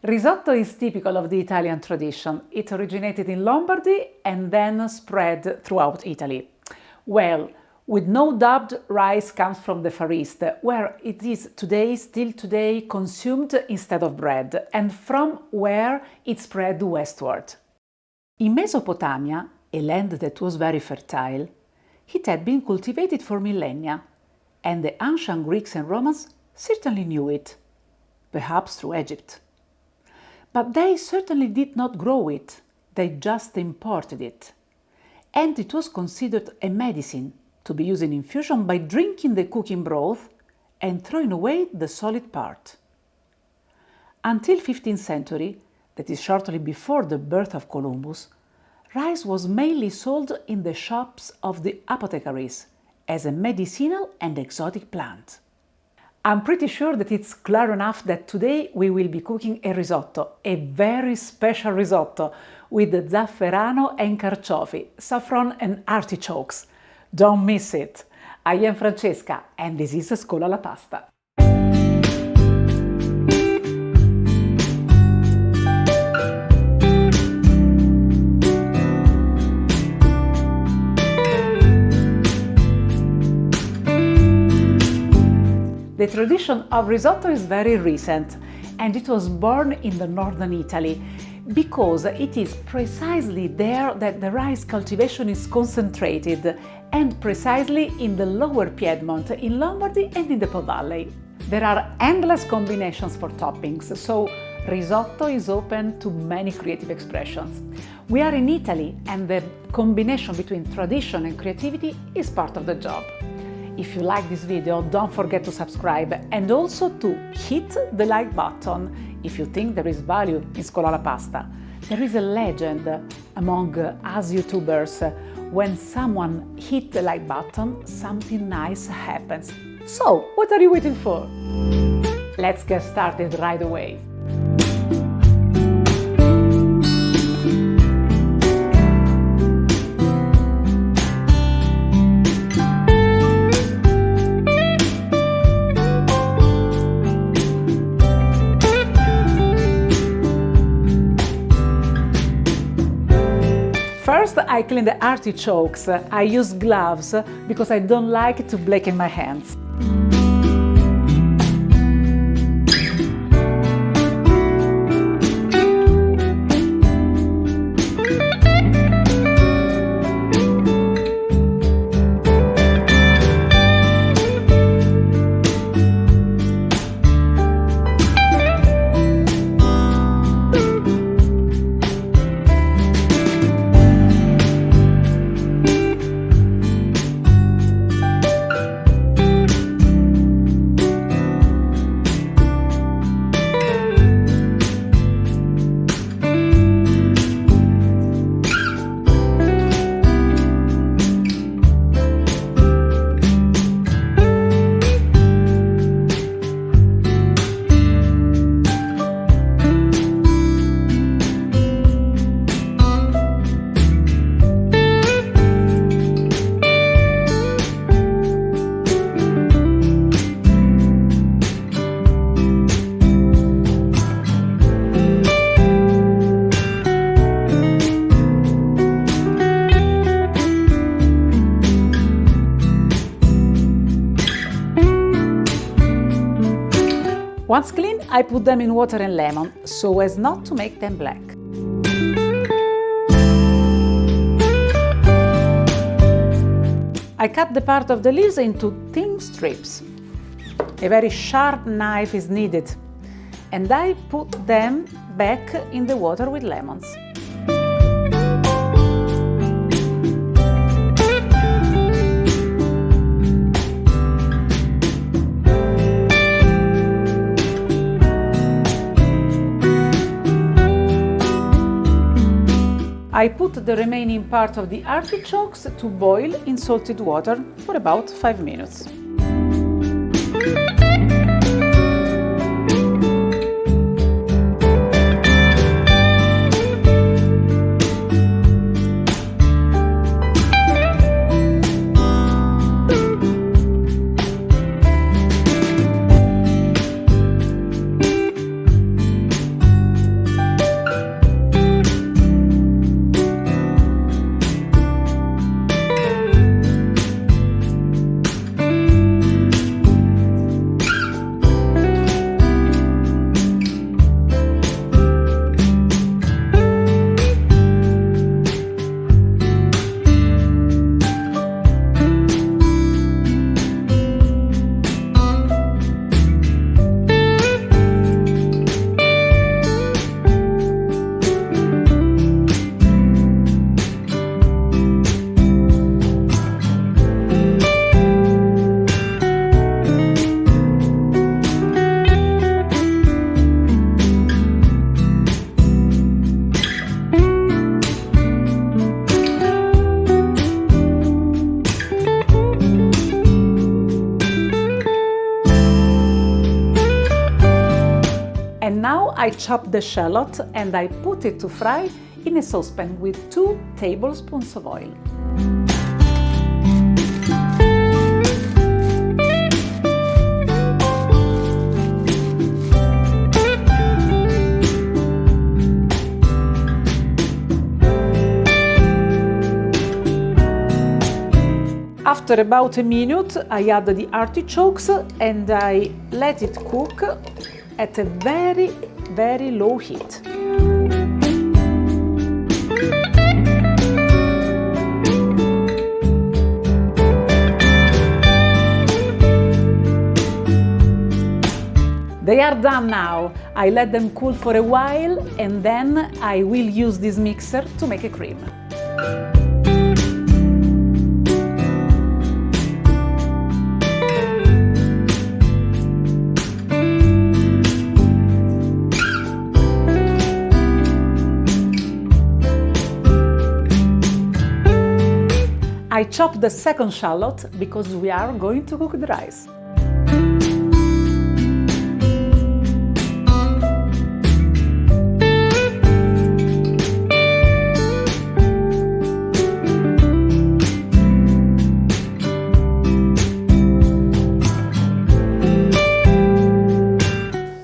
Risotto is typical of the Italian tradition. It originated in Lombardy and then spread throughout Italy. Well, with no doubt, rice comes from the Far East, where it is still today, consumed instead of bread, and from where it spread westward. In Mesopotamia, a land that was very fertile, it had been cultivated for millennia, and the ancient Greeks and Romans certainly knew it, perhaps through Egypt. But they certainly did not grow it, they just imported it. And it was considered a medicine to be used in infusion by drinking the cooking broth and throwing away the solid part. Until 15th century, that is shortly before the birth of Columbus, rice was mainly sold in the shops of the apothecaries as a medicinal and exotic plant. I'm pretty sure that it's clear enough that today we will be cooking a risotto, a very special risotto with zafferano and carciofi, saffron and artichokes. Don't miss it! I am Francesca and this is Scola la pasta. The tradition of risotto is very recent, and it was born in the northern Italy because it is precisely there that the rice cultivation is concentrated, and precisely in the lower Piedmont, in Lombardy and in the Po Valley. There are endless combinations for toppings, so risotto is open to many creative expressions. We are in Italy, and the combination between tradition and creativity is part of the job. If you like this video, don't forget to subscribe and also to hit the like button if you think there is value in Scola la pasta. There is a legend among us YouTubers. When someone hits the like button, something nice happens. So, what are you waiting for? Let's get started right away. First, I clean the artichokes. I use gloves because I don't like to blacken my hands. Once clean, I put them in water and lemon, so as not to make them black. I cut the part of the leaves into thin strips. A very sharp knife is needed, and I put them back in the water with lemons. I put the remaining part of the artichokes to boil in salted water for about 5 minutes. And now I chop the shallot and I put it to fry in a saucepan with 2 tablespoons of oil. After about a minute, I add the artichokes and I let it cook at a very, very low heat. They are done now. I let them cool for a while and then I will use this mixer to make a cream. I chop the second shallot because we are going to cook the rice.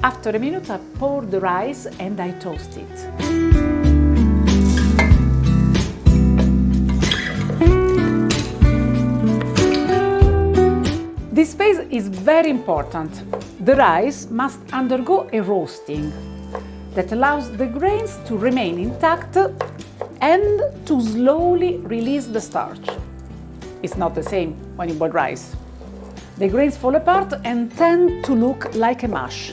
After a minute, I pour the rice and I toast it. This phase is very important. The rice must undergo a roasting that allows the grains to remain intact and to slowly release the starch. It's not the same when you boil rice. The grains fall apart and tend to look like a mush.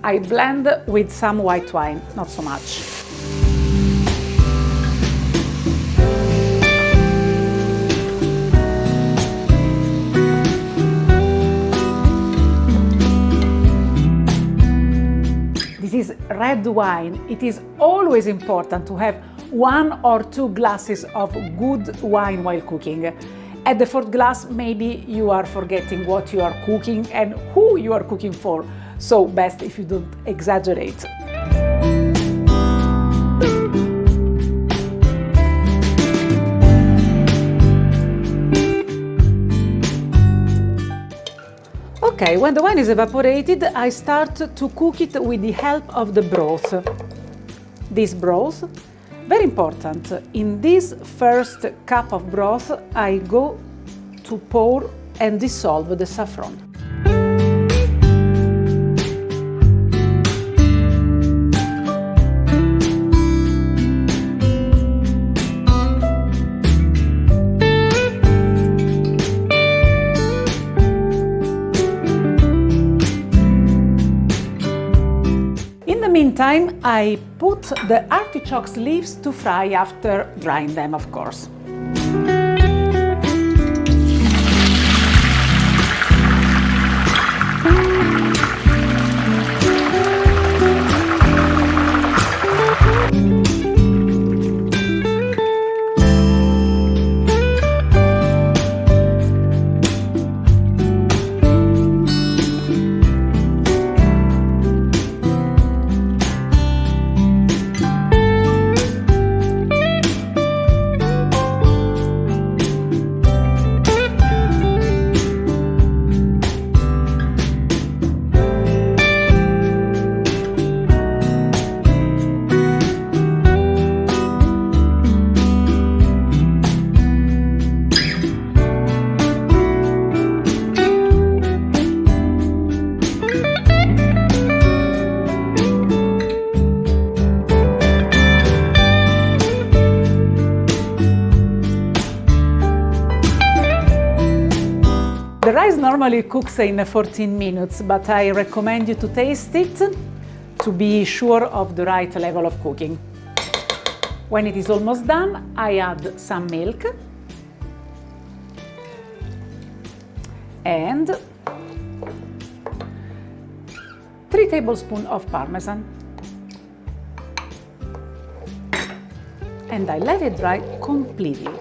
I blend with some white wine, not so much. This is red wine. It is always important to have 1 or 2 glasses of good wine while cooking. At the 4th glass, maybe you are forgetting what you are cooking and who you are cooking for. So best if you don't exaggerate. Okay, when the wine is evaporated, I start to cook it with the help of the broth. This broth, very important. In this first cup of broth, I go to pour and dissolve the saffron. Meantime, I put the artichoke leaves to fry after drying them, of course. The rice normally cooks in 14 minutes, but I recommend you to taste it to be sure of the right level of cooking. When it is almost done, I add some milk and 3 tablespoons of parmesan. And I let it dry completely.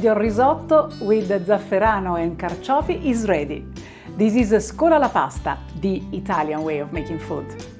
your risotto with zafferano and carciofi is ready. This is Scola la pasta, the Italian way of making food.